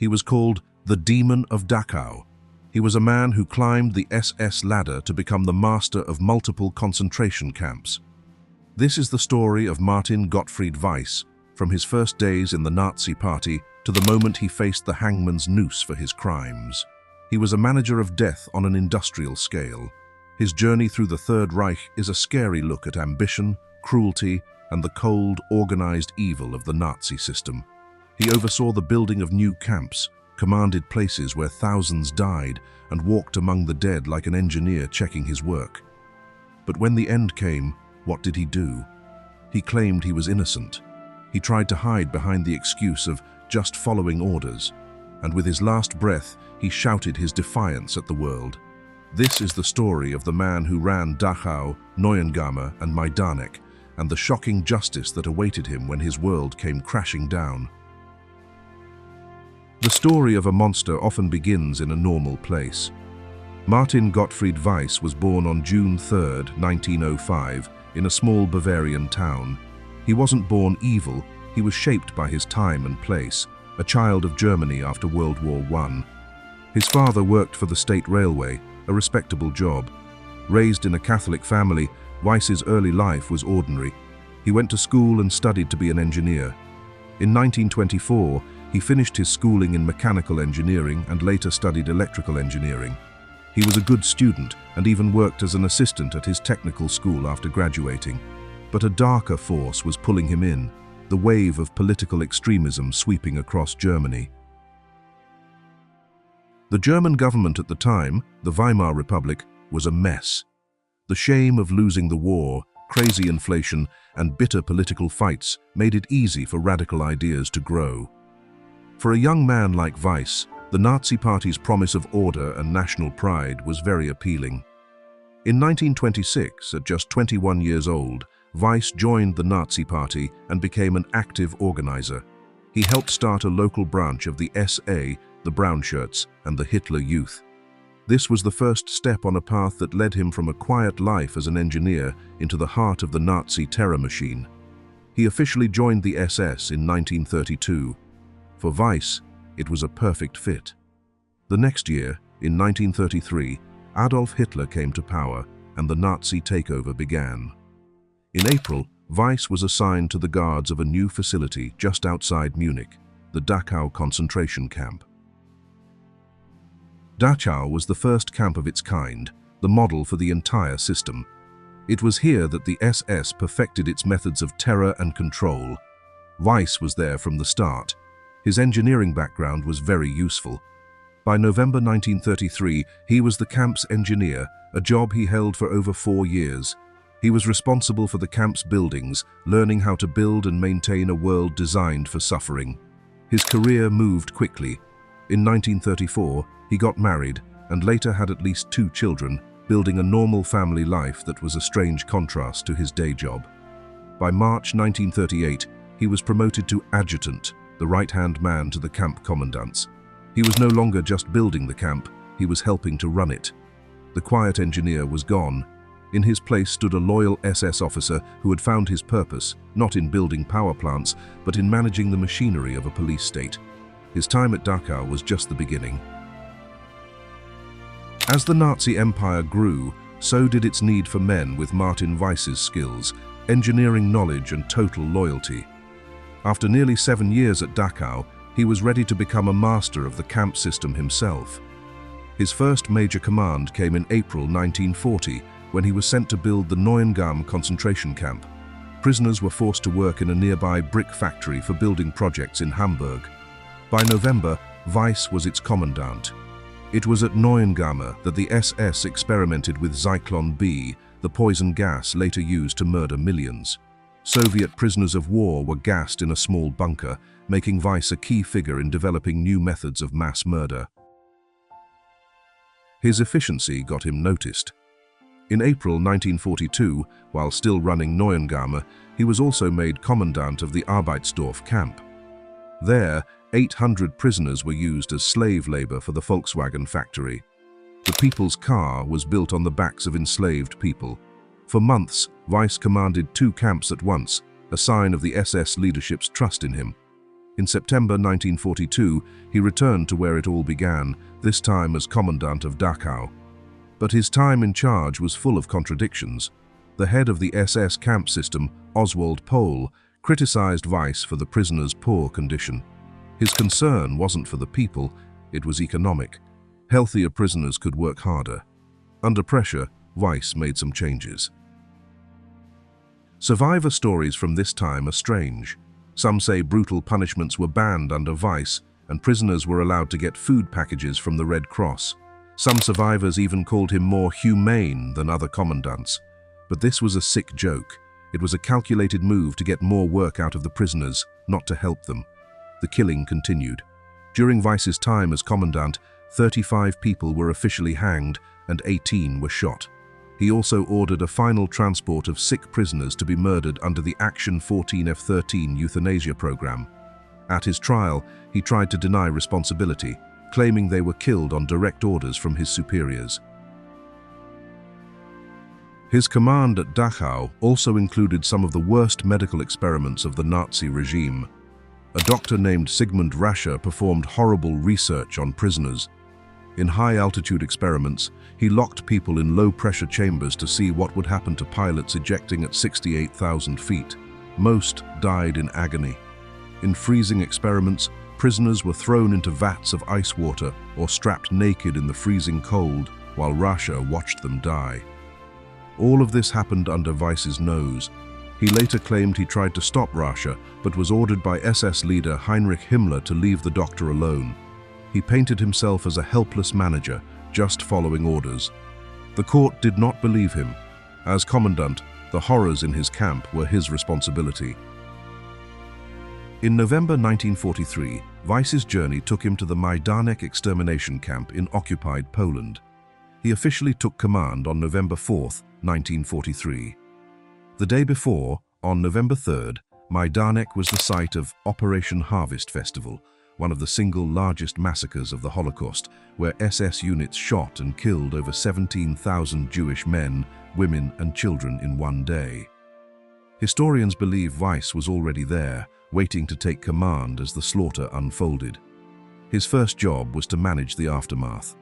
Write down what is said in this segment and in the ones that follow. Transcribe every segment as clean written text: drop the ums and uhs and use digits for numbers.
He was called the Demon of Dachau. He was a man who climbed the SS ladder to become the master of multiple concentration camps. This is the story of Martin Gottfried Weiss, from his first days in the Nazi Party to the moment he faced the hangman's noose for his crimes. He was a manager of death on an industrial scale. His journey through the Third Reich is a scary look at ambition, cruelty, and the cold, organized evil of the Nazi system. He oversaw the building of new camps, commanded places where thousands died, and walked among the dead like an engineer checking his work. But when the end came, what did he do? He claimed he was innocent. He tried to hide behind the excuse of just following orders, and with his last breath, he shouted his defiance at the world. This is the story of the man who ran Dachau, Neuengamme, and Majdanek, and the shocking justice that awaited him when his world came crashing down. The story of a monster often begins in a normal place. Martin Gottfried Weiss was born on June 3, 1905, in a small Bavarian town. He wasn't born evil, he was shaped by his time and place, a child of Germany after World War I. His father worked for the state railway, a respectable job. Raised in a Catholic family, Weiss's early life was ordinary. He went to school and studied to be an engineer. In 1924, he finished his schooling in mechanical engineering and later studied electrical engineering. He was a good student and even worked as an assistant at his technical school after graduating. But a darker force was pulling him in, the wave of political extremism sweeping across Germany. The German government at the time, the Weimar Republic, was a mess. The shame of losing the war, crazy inflation, and bitter political fights made it easy for radical ideas to grow. For a young man like Weiss, the Nazi Party's promise of order and national pride was very appealing. In 1926, at just 21 years old, Weiss joined the Nazi Party and became an active organizer. He helped start a local branch of the SA, the Brownshirts, and the Hitler Youth. This was the first step on a path that led him from a quiet life as an engineer into the heart of the Nazi terror machine. He officially joined the SS in 1932. For Weiss, it was a perfect fit. The next year, in 1933, Adolf Hitler came to power and the Nazi takeover began. In April, Weiss was assigned to the guards of a new facility just outside Munich, the Dachau concentration camp. Dachau was the first camp of its kind, the model for the entire system. It was here that the SS perfected its methods of terror and control. Weiss was there from the start. His engineering background was very useful. By November 1933, he was the camp's engineer, a job he held for over 4 years. He was responsible for the camp's buildings, learning how to build and maintain a world designed for suffering. His career moved quickly. In 1934, he got married and later had at least 2 children, building a normal family life that was a strange contrast to his day job. By March 1938, he was promoted to adjutant, the right-hand man to the camp commandants. He was no longer just building the camp, he was helping to run it. The quiet engineer was gone. In his place stood a loyal SS officer who had found his purpose, not in building power plants, but in managing the machinery of a police state. His time at Dachau was just the beginning. As the Nazi Empire grew, so did its need for men with Martin Weiss's skills, engineering knowledge and total loyalty. After nearly 7 years at Dachau, he was ready to become a master of the camp system himself. His first major command came in April 1940, when he was sent to build the Neuengamme concentration camp. Prisoners were forced to work in a nearby brick factory for building projects in Hamburg. By November, Weiss was its commandant. It was at Neuengamme that the SS experimented with Zyklon B, the poison gas later used to murder millions. Soviet prisoners of war were gassed in a small bunker, making Weiss a key figure in developing new methods of mass murder. His efficiency got him noticed. In April 1942, while still running Neuengamme, he was also made commandant of the Arbeitsdorf camp. There, 800 prisoners were used as slave labor for the Volkswagen factory. The People's Car was built on the backs of enslaved people. For months, Weiss commanded 2 camps at once, a sign of the SS leadership's trust in him. In September 1942, he returned to where it all began, this time as commandant of Dachau. But his time in charge was full of contradictions. The head of the SS camp system, Oswald Pohl, criticized Weiss for the prisoners' poor condition. His concern wasn't for the people, it was economic. Healthier prisoners could work harder. Under pressure, Weiss made some changes. Survivor stories from this time are strange. Some say brutal punishments were banned under Weiss, and prisoners were allowed to get food packages from the Red Cross. Some survivors even called him more humane than other commandants. But this was a sick joke. It was a calculated move to get more work out of the prisoners, not to help them. The killing continued. During Weiss's time as commandant, 35 people were officially hanged and 18 were shot. He also ordered a final transport of sick prisoners to be murdered under the Action 14F13 euthanasia program. At his trial, he tried to deny responsibility, claiming they were killed on direct orders from his superiors. His command at Dachau also included some of the worst medical experiments of the Nazi regime. A doctor named Sigmund Rascher performed horrible research on prisoners. In high-altitude experiments, he locked people in low-pressure chambers to see what would happen to pilots ejecting at 68,000 feet. Most died in agony. In freezing experiments, prisoners were thrown into vats of ice water or strapped naked in the freezing cold while Rascher watched them die. All of this happened under Weiss's nose. He later claimed he tried to stop Rascher, but was ordered by SS leader Heinrich Himmler to leave the doctor alone. He painted himself as a helpless manager, just following orders. The court did not believe him. As commandant, the horrors in his camp were his responsibility. In November 1943, Weiss's journey took him to the Majdanek extermination camp in occupied Poland. He officially took command on November 4, 1943. The day before, on November 3rd, Majdanek was the site of Operation Harvest Festival, one of the single largest massacres of the Holocaust, where SS units shot and killed over 17,000 Jewish men, women and children in one day. Historians believe Weiss was already there, waiting to take command as the slaughter unfolded. His first job was to manage the aftermath.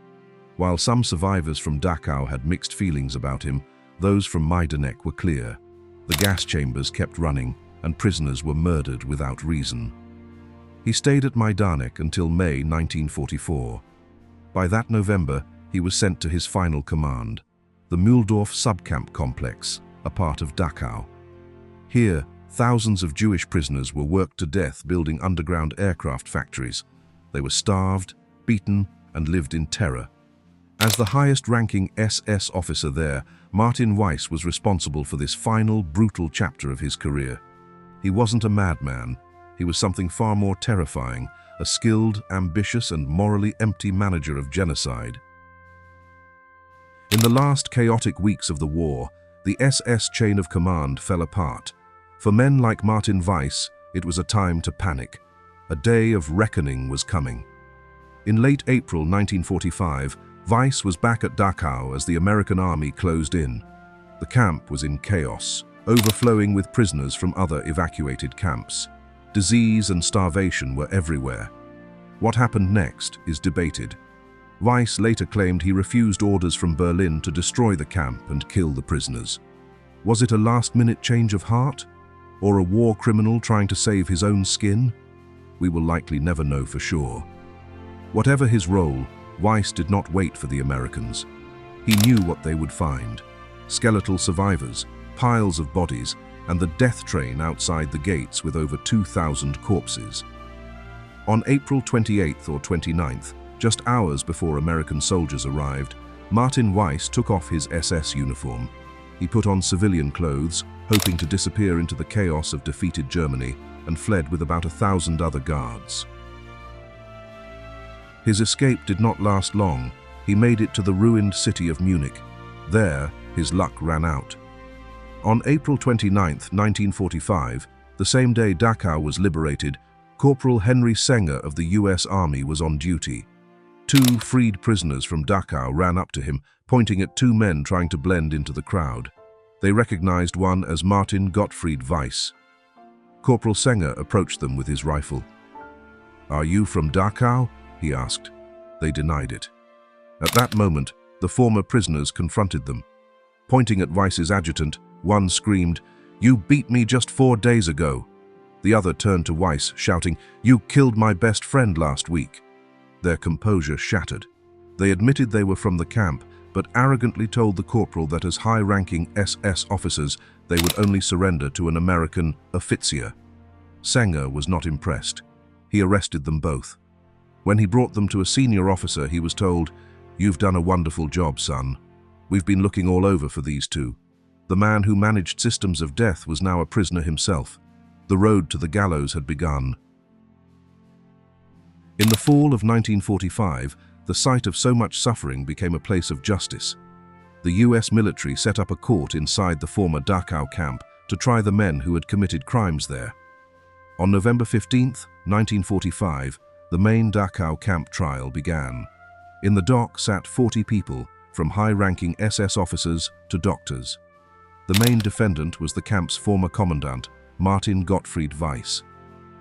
While some survivors from Dachau had mixed feelings about him, those from Majdanek were clear. The gas chambers kept running, and prisoners were murdered without reason. He stayed at Majdanek until May 1944. By that November, he was sent to his final command, the Mühldorf subcamp complex, a part of Dachau. Here, thousands of Jewish prisoners were worked to death building underground aircraft factories. They were starved, beaten, and lived in terror. As the highest-ranking SS officer there, Martin Weiss was responsible for this final, brutal chapter of his career. He wasn't a madman. He was something far more terrifying, a skilled, ambitious, and morally empty manager of genocide. In the last chaotic weeks of the war, the SS chain of command fell apart. For men like Martin Weiss, it was a time to panic. A day of reckoning was coming. In late April 1945, Weiss was back at Dachau as the American army closed in. The camp was in chaos, overflowing with prisoners from other evacuated camps. Disease and starvation were everywhere. What happened next is debated. Weiss later claimed he refused orders from Berlin to destroy the camp and kill the prisoners. Was it a last-minute change of heart? Or a war criminal trying to save his own skin? We will likely never know for sure. Whatever his role, Weiss did not wait for the Americans. He knew what they would find: skeletal survivors, piles of bodies, and the death train outside the gates with over 2,000 corpses. On April 28th or 29th, just hours before American soldiers arrived, Martin Weiss took off his SS uniform. He put on civilian clothes, hoping to disappear into the chaos of defeated Germany, and fled with about 1,000 other guards. His escape did not last long. He made it to the ruined city of Munich. There, his luck ran out. On April 29, 1945, the same day Dachau was liberated, Corporal Henry Senger of the US Army was on duty. Two freed prisoners from Dachau ran up to him, pointing at two men trying to blend into the crowd. They recognized one as Martin Gottfried Weiss. Corporal Senger approached them with his rifle. "Are you from Dachau?" he asked. They denied it. At that moment, the former prisoners confronted them. Pointing at Weiss's adjutant, one screamed, "You beat me just 4 days ago." The other turned to Weiss, shouting, "You killed my best friend last week." Their composure shattered. They admitted they were from the camp, but arrogantly told the corporal that as high-ranking SS officers, they would only surrender to an American offizier. Sänger was not impressed. He arrested them both. When he brought them to a senior officer, he was told, "You've done a wonderful job, son. We've been looking all over for these two." The man who managed systems of death was now a prisoner himself. The road to the gallows had begun. In the fall of 1945, the site of so much suffering became a place of justice. The US military set up a court inside the former Dachau camp to try the men who had committed crimes there. On November 15, 1945, the main Dachau camp trial began. In the dock sat 40 people, from high-ranking SS officers to doctors. The main defendant was the camp's former commandant, Martin Gottfried Weiss.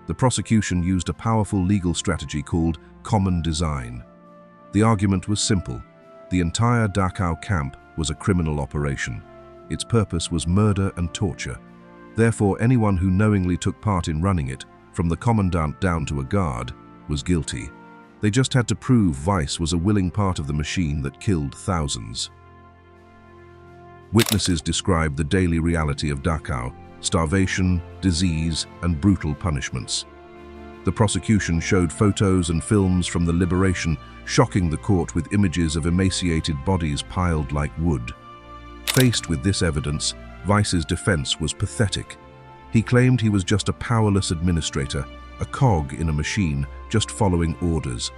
The prosecution used a powerful legal strategy called common design. The argument was simple. The entire Dachau camp was a criminal operation. Its purpose was murder and torture. Therefore, anyone who knowingly took part in running it, from the commandant down to a guard, was guilty. They just had to prove Weiss was a willing part of the machine that killed thousands. Witnesses described the daily reality of Dachau: starvation, disease, and brutal punishments. The prosecution showed photos and films from the liberation, shocking the court with images of emaciated bodies piled like wood. Faced with this evidence, Weiss's defense was pathetic. He claimed he was just a powerless administrator, a cog in a machine, just following orders.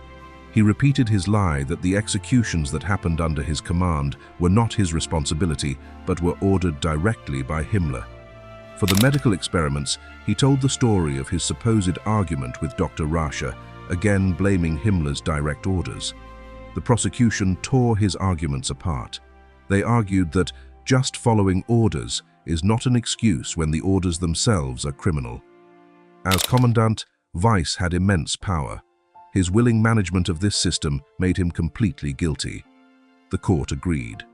He repeated his lie that the executions that happened under his command were not his responsibility, but were ordered directly by Himmler. For the medical experiments, he told the story of his supposed argument with Dr. Rasche, again blaming Himmler's direct orders. The prosecution tore his arguments apart. They argued that just following orders is not an excuse when the orders themselves are criminal. As commandant, Weiss had immense power. His willing management of this system made him completely guilty. The court agreed.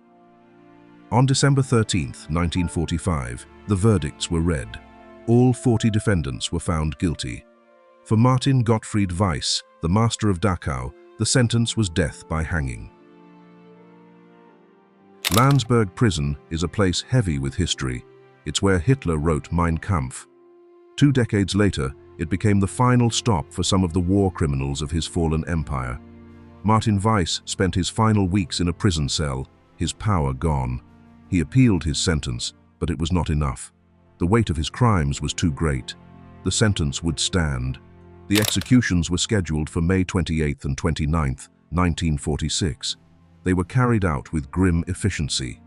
On December 13, 1945, the verdicts were read. All 40 defendants were found guilty. For Martin Gottfried Weiss, the master of Dachau, the sentence was death by hanging. Landsberg Prison is a place heavy with history. It's where Hitler wrote Mein Kampf. 2 decades later, it became the final stop for some of the war criminals of his fallen empire. Martin Weiss spent his final weeks in a prison cell, his power gone. He appealed his sentence, but it was not enough. The weight of his crimes was too great. The sentence would stand. The executions were scheduled for May 28 and 29, 1946. They were carried out with grim efficiency.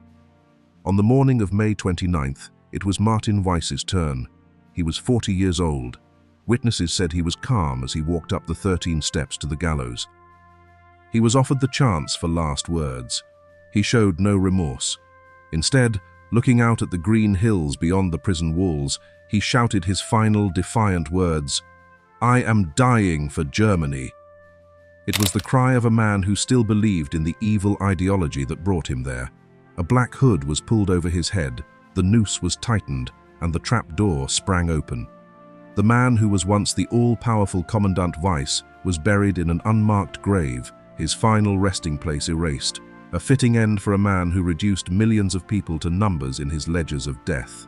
On the morning of May 29th, it was Martin Weiss's turn. He was 40 years old. Witnesses said he was calm as he walked up the 13 steps to the gallows. He was offered the chance for last words. He showed no remorse. Instead, looking out at the green hills beyond the prison walls, he shouted his final defiant words, "I am dying for Germany." It was the cry of a man who still believed in the evil ideology that brought him there. A black hood was pulled over his head, the noose was tightened, and the trap door sprang open. The man who was once the all-powerful Commandant Weiss was buried in an unmarked grave, his final resting place erased, a fitting end for a man who reduced millions of people to numbers in his ledgers of death.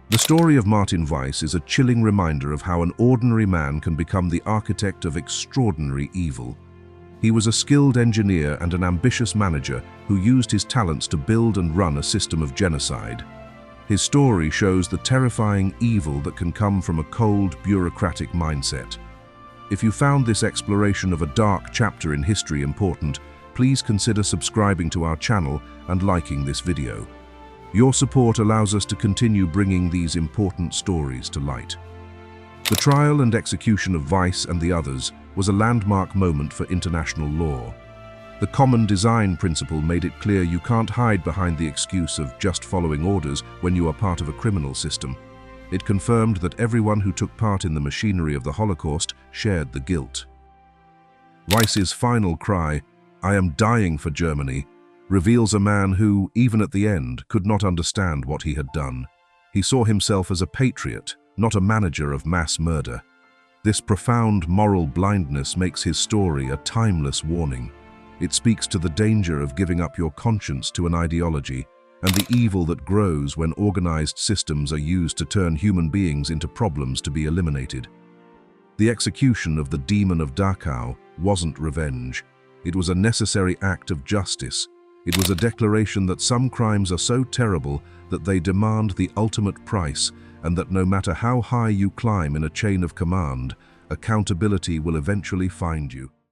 The story of Martin Weiss is a chilling reminder of how an ordinary man can become the architect of extraordinary evil. He was a skilled engineer and an ambitious manager who used his talents to build and run a system of genocide. His story shows the terrifying evil that can come from a cold, bureaucratic mindset. If you found this exploration of a dark chapter in history important, please consider subscribing to our channel and liking this video. Your support allows us to continue bringing these important stories to light. The trial and execution of Weiss and the others was a landmark moment for international law. The common design principle made it clear you can't hide behind the excuse of just following orders when you are part of a criminal system. It confirmed that everyone who took part in the machinery of the Holocaust shared the guilt. Weiss's final cry, "I am dying for Germany," reveals a man who, even at the end, could not understand what he had done. He saw himself as a patriot, not a manager of mass murder. This profound moral blindness makes his story a timeless warning. It speaks to the danger of giving up your conscience to an ideology, and the evil that grows when organized systems are used to turn human beings into problems to be eliminated. The execution of the Demon of Dachau wasn't revenge. It was a necessary act of justice. It was a declaration that some crimes are so terrible that they demand the ultimate price, and that no matter how high you climb in a chain of command, accountability will eventually find you.